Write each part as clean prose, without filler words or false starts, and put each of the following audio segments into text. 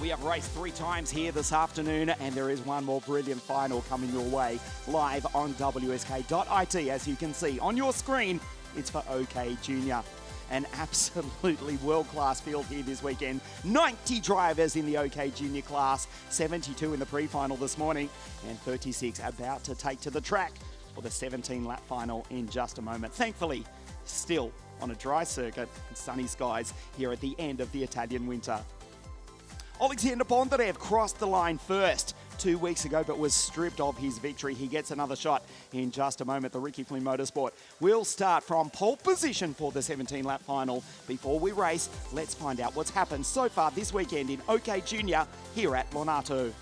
We have raced 3 times here this afternoon, and there is one more brilliant final coming your way live on wsk.it. As you can see on your screen, it's for OK Junior. An absolutely world-class field here this weekend. 90 drivers in the OK Junior class, 72 in the pre-final this morning, and 36 about to take to the track for the 17-lap final in just a moment. Thankfully, still on a dry circuit and sunny skies here at the end of the Italian winter. Alexander Bondarev crossed the line first 2 weeks ago, but was stripped of his victory. He gets another shot in just a moment. The Ricky Flynn Motorsport will start from pole position for the 17-lap final. Before we race, let's find out what's happened so far this weekend in OK Junior here at LONATO.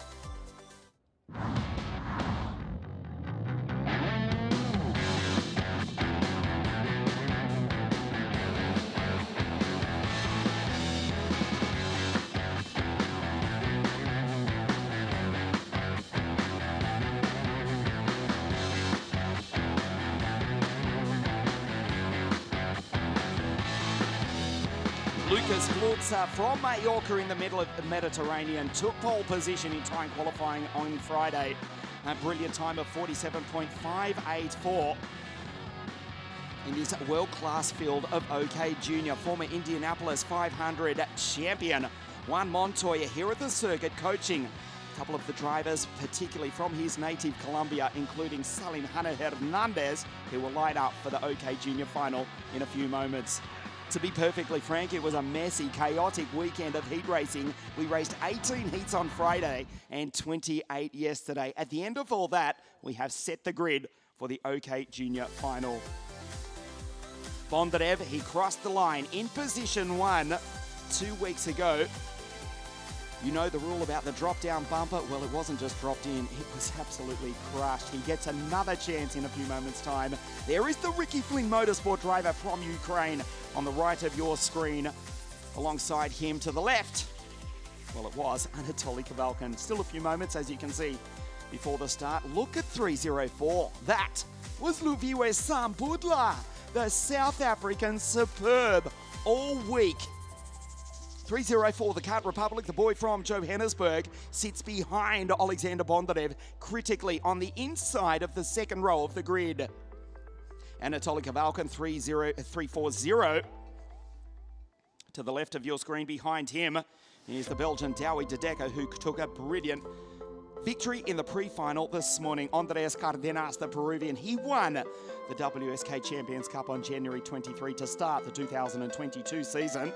Lucas Flutzer from Mallorca in the middle of the Mediterranean took pole position in time qualifying on Friday. A brilliant time of 47.584 in this world-class field of OK Junior. Former Indianapolis 500 champion Juan Montoya here at the circuit coaching a couple of the drivers, particularly from his native Colombia, including Salim Hernandez, who will line up for the OK Junior final in a few moments. To be perfectly frank, it was a messy, chaotic weekend of heat racing. We raced 18 heats on Friday and 28 yesterday. At the end of all that, we have set the grid for the OK Junior final. Bondarev, he crossed the line in position 1 2 weeks ago. You know the rule about the drop-down bumper? Well, it wasn't just dropped in, it was absolutely crushed. He gets another chance in a few moments' time. There is the Ricky Flynn Motorsport driver from Ukraine on the right of your screen. Alongside him to the left, well, it was Anatoly Kavalkin. Still a few moments, as you can see, before the start. Look at 304. That was Luviwe Sambudla, the South African superb all week. 304, the Kart Republic, the boy from Johannesburg, sits behind Alexander Bondarev, critically on the inside of the second row of the grid. Anatoly Kavalkin, 340. To the left of your screen behind him is the Belgian Douwe de Decker, who took a brilliant victory in the pre-final this morning. Andreas Cardenas, the Peruvian, he won the WSK Champions Cup on January 23 to start the 2022 season.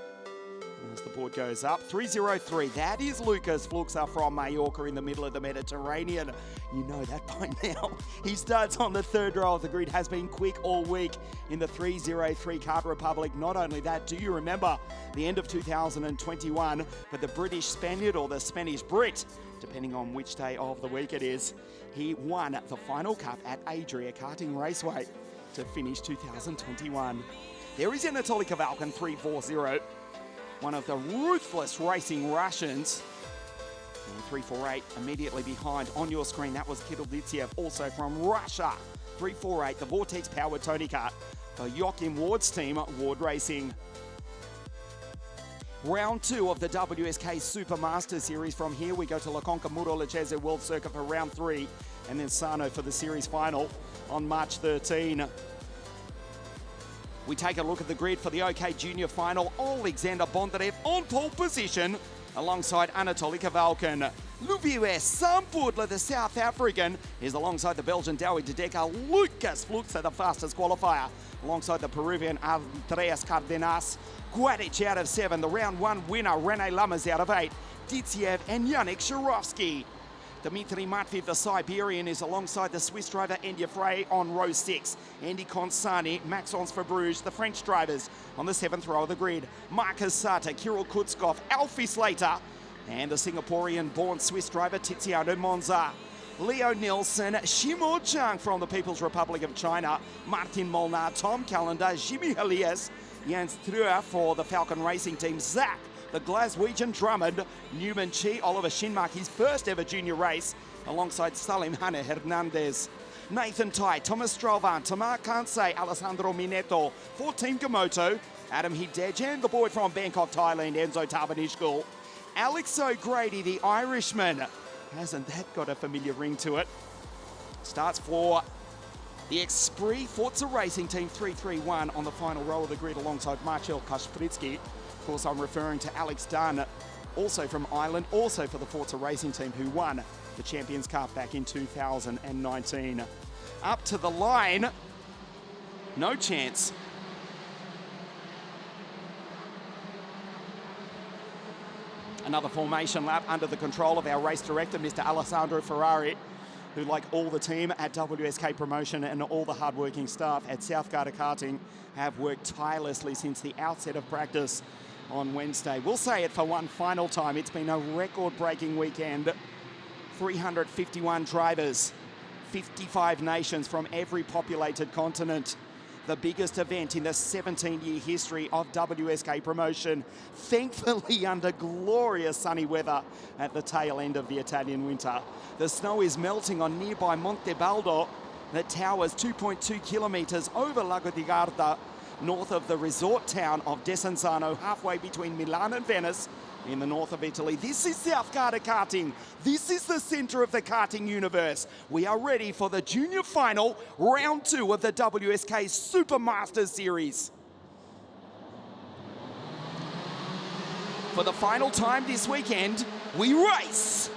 As the board goes up, 303, that is Lucas Flutzer from Mallorca in the middle of the Mediterranean. You know that by now. He starts on the third row of the grid, has been quick all week in the 303 Kart Republic. Not only that, do you remember the end of 2021, but the British Spaniard or the Spanish Brit, depending on which day of the week it is, he won the final cup at Adria Karting Raceway to finish 2021. There is Anatoly Kavalkin, 340. One of the ruthless racing Russians. And 348 immediately behind on your screen. That was Kitilditsev, also from Russia. 348, the Vortex-powered Tony Kart for Joachim Ward's team, Ward Racing. Round 2 of the WSK Supermaster Series. From here, we go to La Conca Muro Lecce World Circuit for round 3, and then Sano for the series final on March 13. We take a look at the grid for the OK Junior final. Alexander Bondarev on pole position alongside Anatoly Kavalkin. Luviwe Sambudla, the South African, is alongside the Belgian Douwe de Decker. Lucas Flutzer, the fastest qualifier, alongside the Peruvian Andreas Cardenas. Guadic out of 7. The round 1 winner, Rene Lammers out of 8. Ditsiev and Yannick Shirovsky. Dmitry Matveev, the Siberian, is alongside the Swiss driver Endia Frey on row 6. Andy Consani, Maxence Fabruge, the French drivers on the 7th row of the grid. Marcus Sata, Kirill Kutskov, Alfie Slater, and the Singaporean-born Swiss driver Tiziano Monza. Leo Nilsson, Shimo Zhang from the People's Republic of China, Martin Molnar, Tom Callender, Jimmy Elias, Jens Truer for the Falcon Racing Team, Zach, the Glaswegian Drummond, Newman Chi, Oliver Shinmark, his first ever junior race, alongside Salim Hernandez. Nathan Tai, Thomas Stralvan, Tamar Kansei, Alessandro Mineto for Team Komoto, Adam Hidej, and the boy from Bangkok, Thailand, Enzo Tabanishkul. Alex O'Grady, the Irishman. Hasn't that got a familiar ring to it? Starts for the Esprit Forza Racing Team 331 on the final row of the grid alongside Marcel Kaspritsky. Of course, I'm referring to Alex Dunn, also from Ireland, also for the Forza Racing Team, who won the Champions Cup back in 2019. Up to the line, no chance. Another formation lap under the control of our race director, Mr. Alessandro Ferrari, who, like all the team at WSK Promotion and all the hardworking staff at South Garda Karting, have worked tirelessly since the outset of practice on Wednesday. We'll say it for one final time. It's been a record-breaking weekend. 351 drivers, 55 nations from every populated continent. The biggest event in the 17-year history of WSK Promotion, thankfully under glorious sunny weather at the tail end of the Italian winter. The snow is melting on nearby Monte Baldo that towers 2.2 kilometres over Lago di Garda, north of the resort town of Desenzano, halfway between Milan and Venice, in the north of Italy. This is South Garda Karting. This is the centre of the karting universe. We are ready for the junior final, round 2 of the WSK Supermasters Series. For the final time this weekend, we race.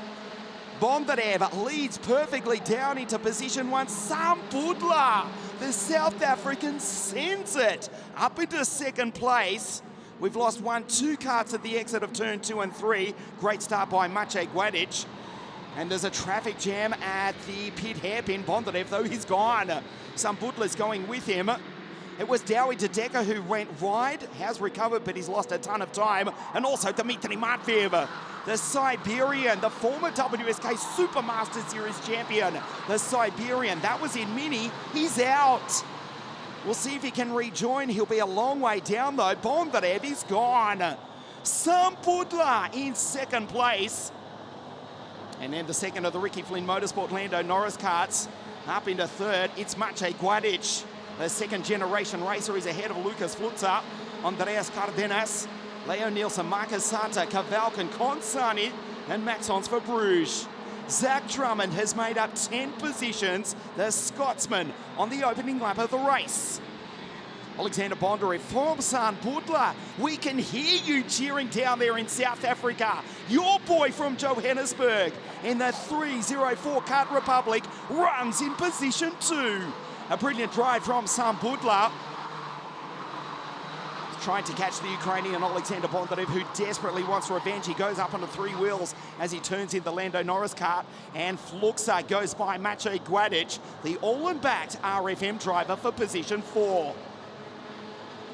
Bondarev leads perfectly down into position 1. Sam Budla, the South African, sends it up into second place. We've lost 1-2 karts at the exit of turn 2 and 3. Great start by Maciej Gwadic. And there's a traffic jam at the pit hairpin. Bondarev, though, he's gone. Sam Budla's going with him. It was Dowie Dedeker who went wide, has recovered, but he's lost a ton of time. And also Dmitry Matveev, the Siberian, the former WSK Supermaster Series champion. The Siberian, that was in Mini, he's out. We'll see if he can rejoin. He'll be a long way down, though. Bondarev is gone. Sam Budla in second place. And then the second of the Ricky Flynn Motorsport Lando Norris karts. Up into third, it's Maciej Gwadic. The second-generation racer is ahead of Lucas Flutzer, Andreas Cardenas, Leo Nielsen, Marcus Sata, Kavalkin, Consani, and Maxence for Bruges. Zach Drummond has made up 10 positions, the Scotsman, on the opening lap of the race. Alexander Bondarev from Sam Budla. We can hear you cheering down there in South Africa. Your boy from Johannesburg in the 304 Kart Republic runs in position 2. A brilliant drive from Sam Budla. Trying to catch the Ukrainian Alexander Bondarev, who desperately wants revenge. He goes up onto 3 wheels as he turns in the Lando Norris kart, and Fluxa goes by Maciej Gwadic, the all-in-backed RFM driver, for position 4.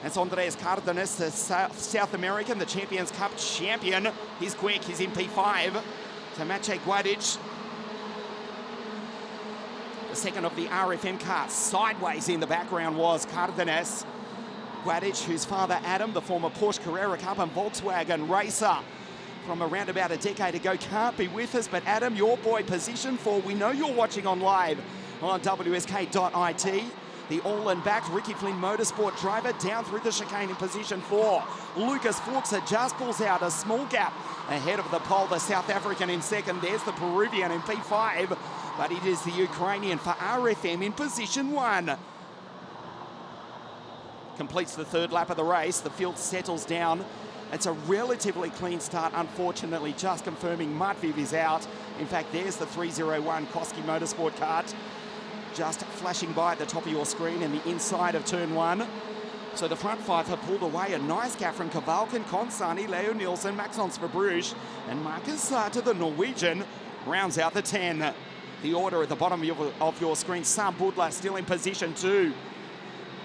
That's Andreas Cardenas, the South American, the Champions Cup champion. He's quick, he's in P5. So Maciej Gwadic, the second of the RFM karts. Sideways in the background was Cardenas. Gwadic, whose father Adam, the former Porsche Carrera Cup and Volkswagen racer from around about a decade ago, can't be with us. But Adam, your boy, position 4. We know you're watching on live on WSK.it. The all-in-backed Ricky Flynn Motorsport driver down through the chicane in position 4. Lucas Fluxa just pulls out a small gap ahead of the pole. The South African in second. There's the Peruvian in P5. But it is the Ukrainian for RFM in position 1. Completes the third lap of the race. The field settles down. It's a relatively clean start, unfortunately, just confirming Matveev is out. In fact, there's the 301 Koski Motorsport kart just flashing by at the top of your screen in the inside of turn 1. So the front 5 have pulled away. A nice gap from Kavalkin, Consani, Leo Nielsen, Maxence for Bruges, and Marcus Sata, the Norwegian, rounds out the 10. The order at the bottom of your screen. Sam Budla still in position 2.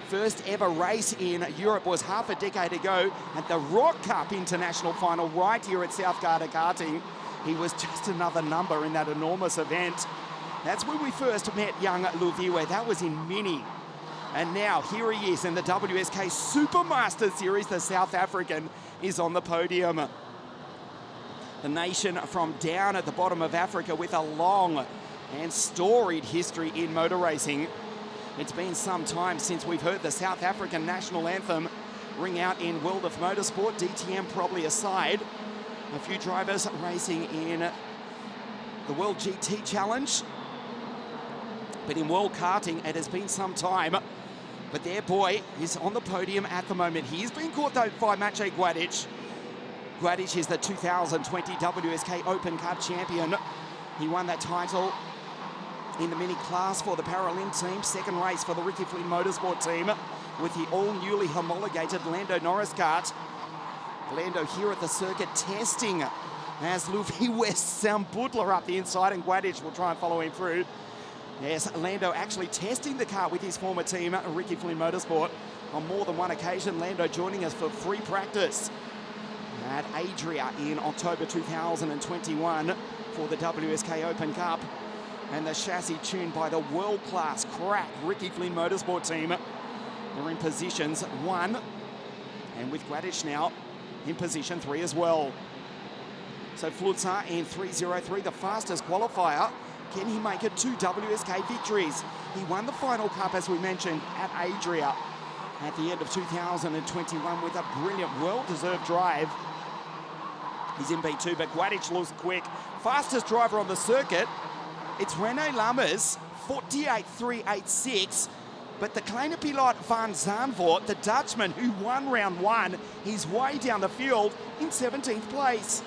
First ever race in Europe was half a decade ago at the Rock Cup International Final right here at South Garda Karting. He was just another number in that enormous event. That's when we first met young Luviwe. That was in Mini. And now here he is in the WSK Supermaster Series. The South African is on the podium. The nation from down at the bottom of Africa with a long and storied history in motor racing. It's been some time since we've heard the South African national anthem ring out in World of Motorsport, DTM probably aside. A few drivers racing in the World GT Challenge. But in World Karting, it has been some time. But their boy is on the podium at the moment. He is being caught, though, by Maciej Gładicz. Gładicz is the 2020 WSK Open Cup champion. He won that title in the mini class for the Paralympic team. Second race for the Ricky Flynn Motorsport team with the all-newly homologated Lando Norris kart. Lando here at the circuit testing as Luvi West Budler up the inside, and Gładicz will try and follow him through. Yes, Lando actually testing the car with his former team, Ricky Flynn Motorsport, on more than one occasion. Lando joining us for free practice at Adria in October 2021 for the WSK Open Cup. And the chassis tuned by the world-class crack Ricky Flynn Motorsport team. They're in positions 1, and with Gładicz now in position 3 as well. So Flutzer in 3:03, the fastest qualifier. Can he make it 2 WSK victories? He won the final cup, as we mentioned, at Adria at the end of 2021 with a brilliant, well-deserved drive. He's in B2, but Gładicz looks quick. Fastest driver on the circuit, it's René Lammers, 48.386. But the kleine pilot van Zandvoort, the Dutchman who won round 1, he's way down the field in 17th place.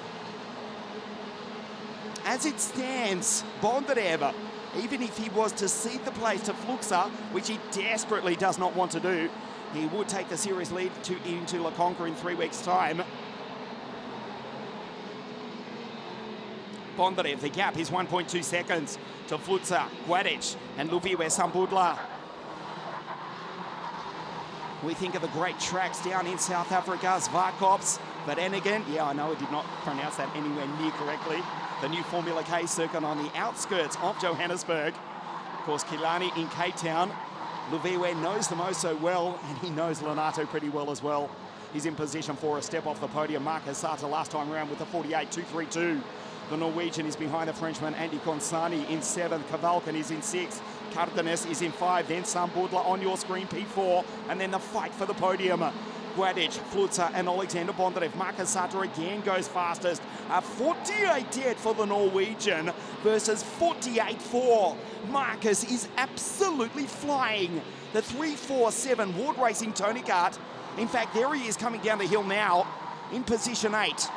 As it stands, Bondarev, even if he was to cede the place to Flutzer, which he desperately does not want to do, he would take the series lead into La Conca in 3 weeks' time. Bondarev, the gap is 1.2 seconds to Flutzer, Gładicz, and Luviwe Sambudla. We think of the great tracks down in South Africa, Zwartkops, but then again, yeah, I know I did not pronounce that anywhere near correctly. The new Formula K circuit on the outskirts of Johannesburg. Of course, Killarney in Cape Town. Luviwe knows the most so well, and he knows Lonato pretty well as well. He's in position for a step off the podium. Marcus Sartre last time around with a 48.232. The Norwegian is behind the Frenchman Andy Consani in 7th. Kavalkan is in 6th. Cardenas is in 5. Then Sambudla on your screen, P4. And then the fight for the podium. Gładicz, Flutzer, and Alexander Bondarev. Marcus Sartre again goes fastest. 48 dead for the Norwegian versus 48.4. Marcus is absolutely flying. The 347 Ward Racing Tony Kart. In fact, there he is coming down the hill now in position 8.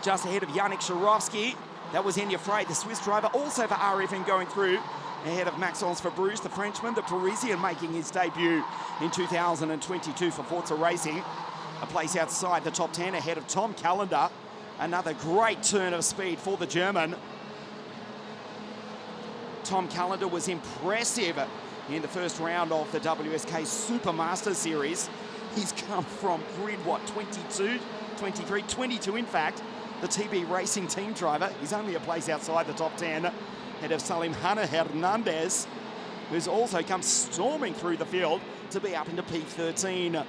Just ahead of Yannick Sharovsky. That was Enya Frey, the Swiss driver, also for RFN going through. Ahead of Maxence Fabrice, the Frenchman, the Parisian making his debut in 2022 for Forza Racing. A place outside the top 10 ahead of Tom Callender. Another great turn of speed for the German. Tom Callender was impressive in the first round of the WSK Supermaster Series. He's come from grid, 22, 23, 22 in fact. The TB Racing team driver. He's only a place outside the top 10. Ahead of Salim Hanna Hernandez, who's also come storming through the field to be up into P13.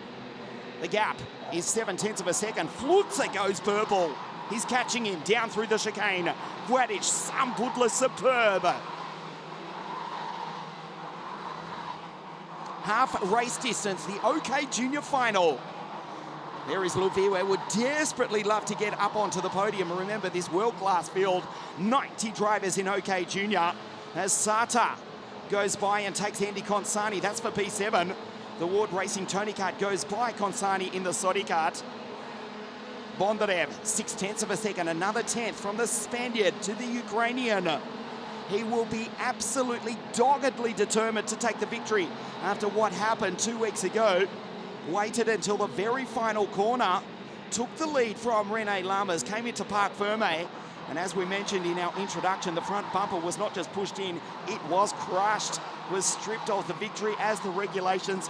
The gap is 0.7 of a second. Flutzer goes purple. He's catching him down through the chicane. Gładicz, Sambudla, superb. Half race distance, the OK Junior final. There is Luviwe, would desperately love to get up onto the podium. Remember this world-class field, 90 drivers in OK Junior. As Sata goes by and takes Andy Consani, that's for P7. The Ward Racing Tony Kart goes by Consani in the Sodi Kart. Bondarev, 0.6 of a second, another 10th from the Spaniard to the Ukrainian. He will be absolutely doggedly determined to take the victory after what happened 2 weeks ago. Waited until the very final corner, took the lead from René Lammers, came into Parc Ferme, and as we mentioned in our introduction, the front bumper was not just pushed in, it was crushed, was stripped of the victory as the regulations,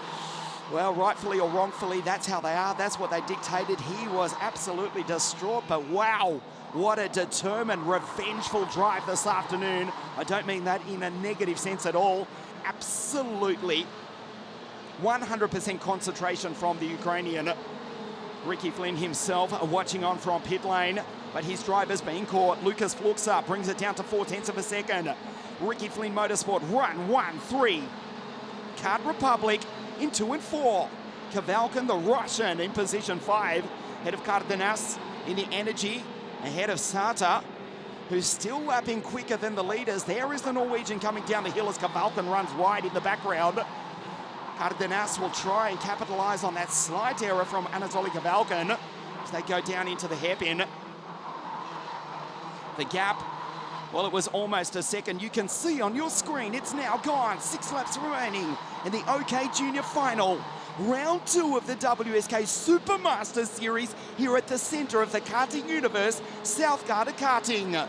well, rightfully or wrongfully, that's how they are, that's what they dictated. He was absolutely distraught, but wow, what a determined, revengeful drive this afternoon. I don't mean that in a negative sense at all, absolutely 100% concentration from the Ukrainian. Ricky Flynn himself watching on from pit lane, but his driver's being caught. Lucas Flutzer brings it down to 0.4 of a second. Ricky Flynn Motorsport run 1-3. Kart Republic in 2 and 4. Kavalkan, the Russian, in position 5. Head of Cardenas, in the energy ahead of Sata, who's still lapping quicker than the leaders. There is the Norwegian coming down the hill as Kavalken runs wide in the background. Cardenas will try and capitalise on that slight error from Anatoly Kavalken as they go down into the hairpin. The gap, well, it was almost a second. You can see on your screen, it's now gone. 6 laps remaining in the OK Junior Final. Round 2 of the WSK Supermaster Series here at the centre of the karting universe, South Garda Karting.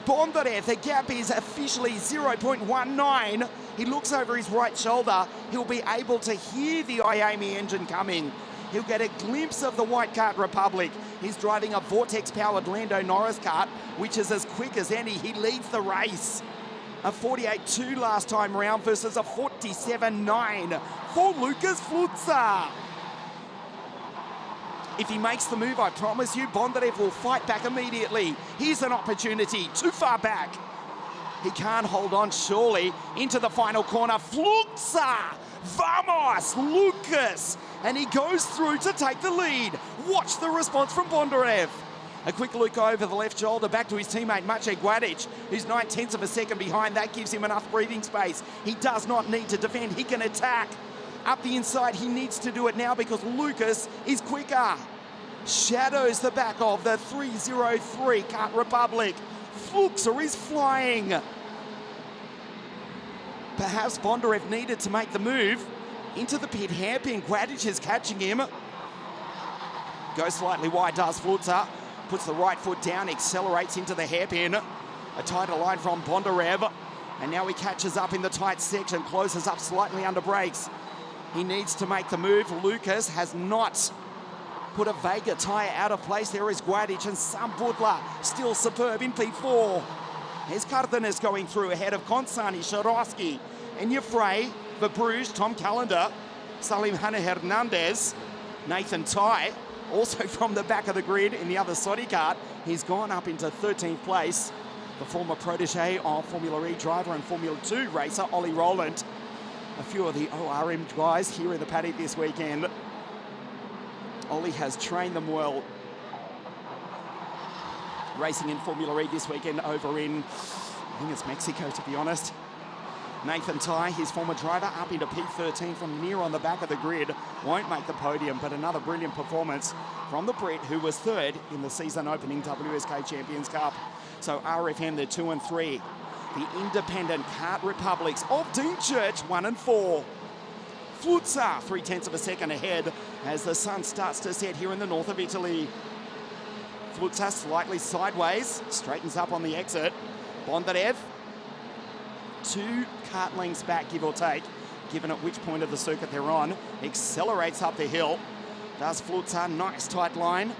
Bondarev, the gap is officially 0.19. He looks over his right shoulder. He'll be able to hear the IAME engine coming. He'll get a glimpse of the white Kart Republic. He's driving a Vortex-powered Lando Norris kart, which is as quick as any. He leads the race. A 48.2 last time round versus a 47.9 for Lucas Flutzer. If he makes the move, I promise you, Bondarev will fight back immediately. Here's an opportunity, too far back. He can't hold on, surely. Into the final corner, Flutzer! Vamos, Lucas! And he goes through to take the lead. Watch the response from Bondarev. A quick look over the left shoulder back to his teammate Maciej Guadic, who's 9/10 of a second behind. That gives him enough breathing space. He does not need to defend, he can attack. Up the inside, he needs to do it now because Lucas is quicker. Shadows the back of the 303 Kart Republic. Flutzer is flying. Perhaps Bondarev needed to make the move into the pit hairpin. Guadic is catching him. Goes slightly wide, does Flutzer. Puts the right foot down, accelerates into the hairpin. A tighter line from Bondarev. And now he catches up in the tight section, closes up slightly under brakes. He needs to make the move. Lucas has not put a Vega tyre out of place. There is Guadic and Sam Butler, still superb in P4. Here's Cardenas going through ahead of Konsani, Sharowski, Enya Frey, Verbruge, Tom Callender, Salim Hanna Hernandez, Nathan Ty. Also from the back of the grid in the other Sodi kart, he's gone up into 13th place. The former protege of Formula E driver and Formula 2 racer, Ollie Rowland. A few of the ORM guys here in the paddock this weekend. Ollie has trained them well. Racing in Formula E this weekend over in, I think it's Mexico to be honest. Nathan Ty, his former driver, up into P13 from near on the back of the grid. Won't make the podium, but another brilliant performance from the Brit, who was third in the season opening WSK Champions Cup. So RFM, they're 2 and 3. The independent Kart Republics of Deanchurch, 1 and 4. Flutzer, 0.3 of a second ahead as the sun starts to set here in the north of Italy. Flutzer slightly sideways, straightens up on the exit. Bondarev, 2 kart lengths back, give or take, given at which point of the circuit they're on. Accelerates up the hill. Does Flutzer, nice tight line.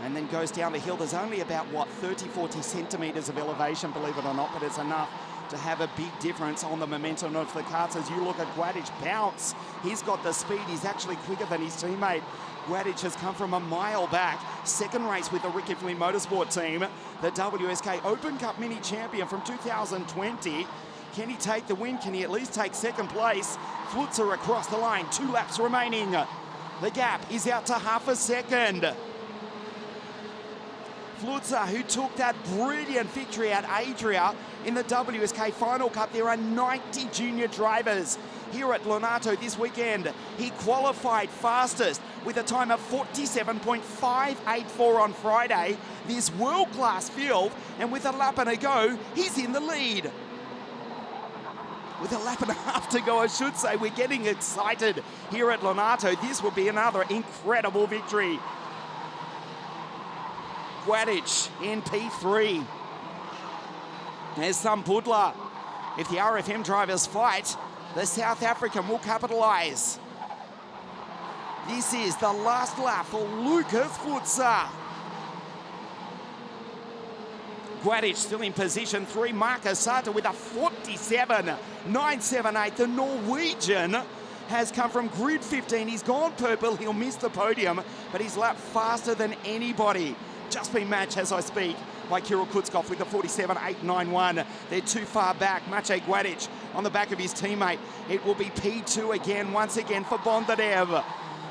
And then goes down the hill. There's only about, 30, 40 centimetres of elevation, believe it or not, but it's enough to have a big difference on the momentum of the karts. As you look at Guadic bounce, he's got the speed. He's actually quicker than his teammate. Guadic has come from a mile back. Second race with the Ricky Flynn Motorsport team. The WSK Open Cup Mini Champion from 2020. Can he take the win? Can he at least take second place? Flutzer across the line, 2 laps remaining. The gap is out to half a second. Flutzer, who took that brilliant victory at Adria in the WSK Final Cup. There are 90 junior drivers here at Lonato this weekend. He qualified fastest with a time of 47.584 on Friday. This world-class field, and with a lap and a go, he's in the lead. With a lap and a half to go, I should say. We're getting excited here at Lonato. This will be another incredible victory. Guadic in P3. There's some Budler. If the RFM drivers fight, the South African will capitalise. This is the last lap for Lucas Flutzer. Guadic still in position 3. Marcus Sata with a 47.978. The Norwegian has come from grid 15. He's gone purple. He'll miss the podium, but he's lapped faster than anybody. Just been matched as I speak by Kirill Kutskov with a 47.891. They're too far back. Maciej Guadic on the back of his teammate. It will be P2 again, once again for Bondarev.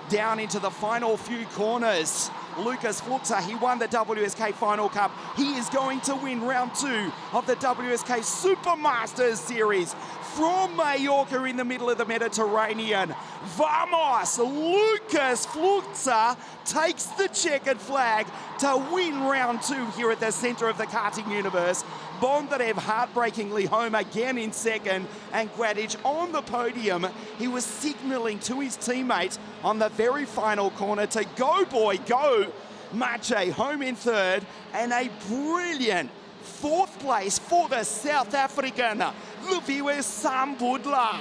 Down into the final few corners. Lucas Fluxa, he won the WSK Final Cup. He is going to win round 2 of the WSK Supermasters Series from Mallorca in the middle of the Mediterranean. Vamos! Lucas Fluxa takes the checkered flag to win round 2 here at the centre of the karting universe. Bondarev heartbreakingly home again in second, and Guadic on the podium. He was signalling to his teammate on the very final corner to go, boy, go. Mache home in third, and a brilliant 4th place for the South African, Luviwe Sambudla.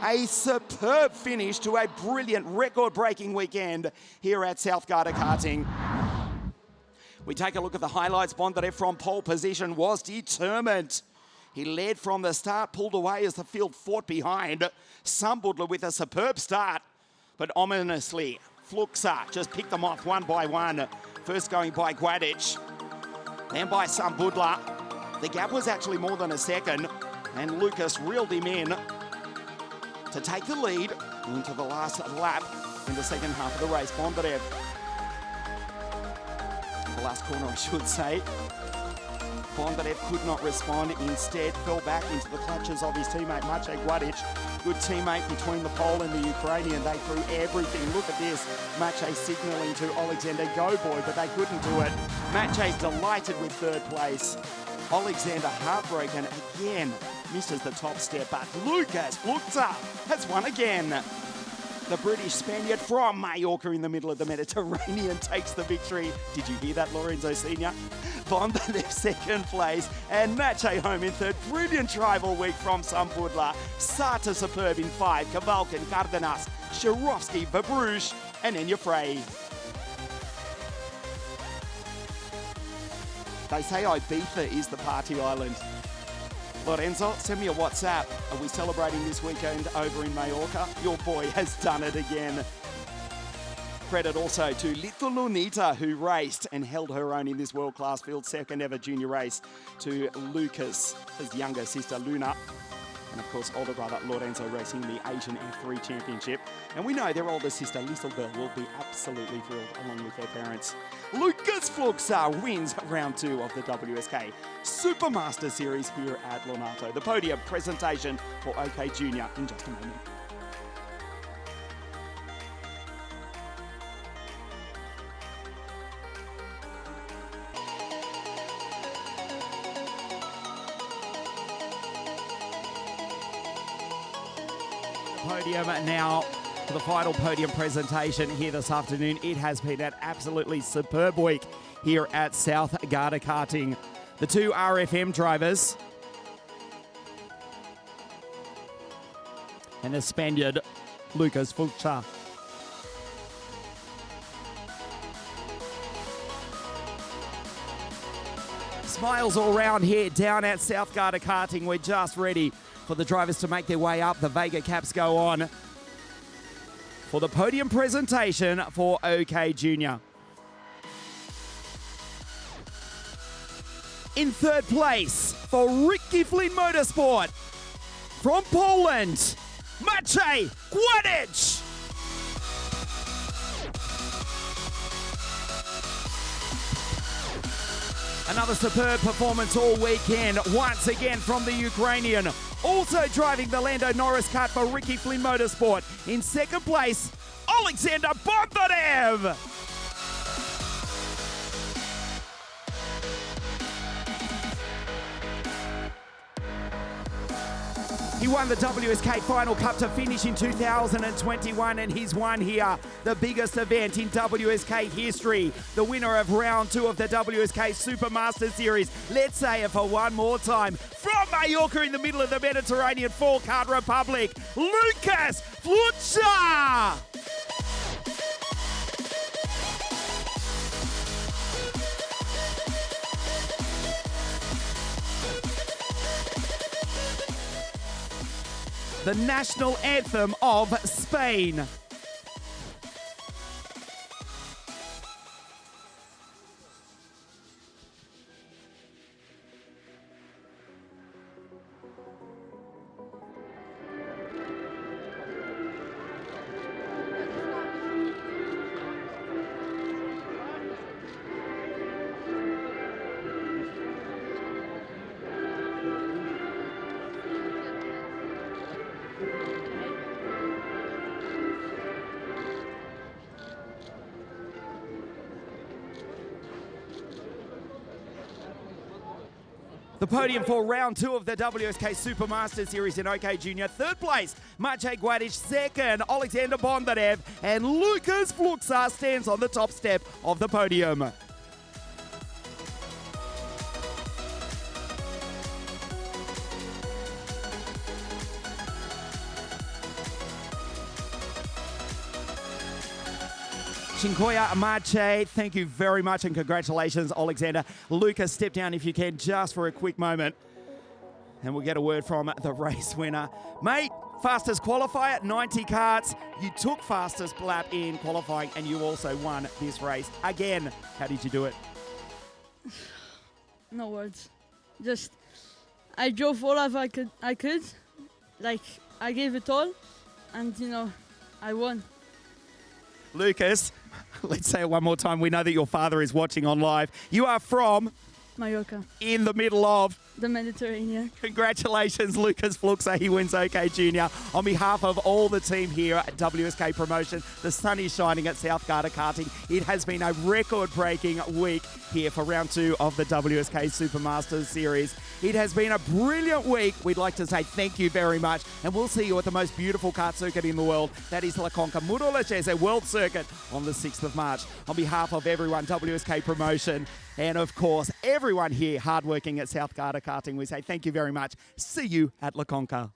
A superb finish to a brilliant record-breaking weekend here at South Garda Karting. We take a look at the highlights. Bondarev from pole position was determined. He led from the start, pulled away as the field fought behind. Sambudla with a superb start, but ominously, Fluxa just picked them off one by one. First going by Guadic, then by Sambudla. The gap was actually more than a second, and Lucas reeled him in to take the lead into the last lap in the second half of the race. Bondarev, the last corner I should say. Bondarev could not respond, instead fell back into the clutches of his teammate Maciej Guadic. Good teammate between the Pole and the Ukrainian. They threw everything. Look at this. Maciej signalling to Alexander, go boy, but they couldn't do it. Maciej's delighted with third place. Alexander heartbroken again. Misses the top step, but Lucas Fluxa has won again. The British Spaniard from Mallorca in the middle of the Mediterranean takes the victory. Did you hear that, Lorenzo Senior? Bondarev second place, and Maciej home in third. Brilliant tribal week from Sambudla. Sata superb in 5, Kavalkin, Cardenas, Shirovsky, Vabrush, and Enya Frey. They say Ibiza is the party island. Lorenzo, send me a WhatsApp. Are we celebrating this weekend over in Mallorca? Your boy has done it again. Credit also to little Lunita, who raced and held her own in this world-class field. Second ever junior race to Lucas, his younger sister Luna. And of course, older brother Lorenzo racing the Asian F3 Championship. And we know their older sister, Lisselbel, will be absolutely thrilled along with their parents. Lucas Fluxa wins round 2 of the WSK Supermaster Series here at LONATO. The podium presentation for OK Junior in just a moment. Podium now for the final podium presentation here this afternoon. It has been an absolutely superb week here at South Garda Karting. The 2 RFM drivers and the Spaniard Lucas Fluxa. Smiles all round here down at South Garda Karting. We're just ready for the drivers to make their way up. The Vega caps go on for the podium presentation for OK Junior. In third place for Ricky Flynn Motorsport from Poland, Maciej Guadic. Another superb performance all weekend, once again from the Ukrainian. Also driving the Lando Norris kart for Ricky Flynn Motorsport. In second place, Alexander Bondarev. He won the WSK Final Cup to finish in 2021, and he's won here the biggest event in WSK history. The winner of round 2 of the WSK Supermaster Series. Let's say it for one more time. From Mallorca in the middle of the Mediterranean for Kart Republic, Lucas Fluxa. The national anthem of Spain. The podium for round 2 of the WSK Supermaster Series in OK Junior. Third place, Maciej Gładicz. Second, Alexander Bondarev. And Lukas Fluxa stands on the top step of the podium. Dziękuję, Maciej. Thank you very much and congratulations, Alexander. Lucas, step down if you can just for a quick moment. And we'll get a word from the race winner. Mate, fastest qualifier, 90 karts. You took fastest lap in qualifying and you also won this race. Again, how did you do it? No words. Just, I drove all of I could. Like, I gave it all. And, you know, I won. Lucas, let's say it one more time. We know that your father is watching on live. You are from? Mallorca. In the middle of? The Mediterranean. Congratulations, Lukas Fluxa. He wins OK Junior. On behalf of all the team here at WSK Promotion, the sun is shining at South Garda Karting. It has been a record-breaking week here for round 2 of the WSK Supermasters Series. It has been a brilliant week. We'd like to say thank you very much, and we'll see you at the most beautiful kart circuit in the world. That is La Conca Murolachese World Circuit on the 6th of March. On behalf of everyone, WSK Promotion, and of course, everyone here hardworking at South Garda Karting, we say thank you very much. See you at La Conca.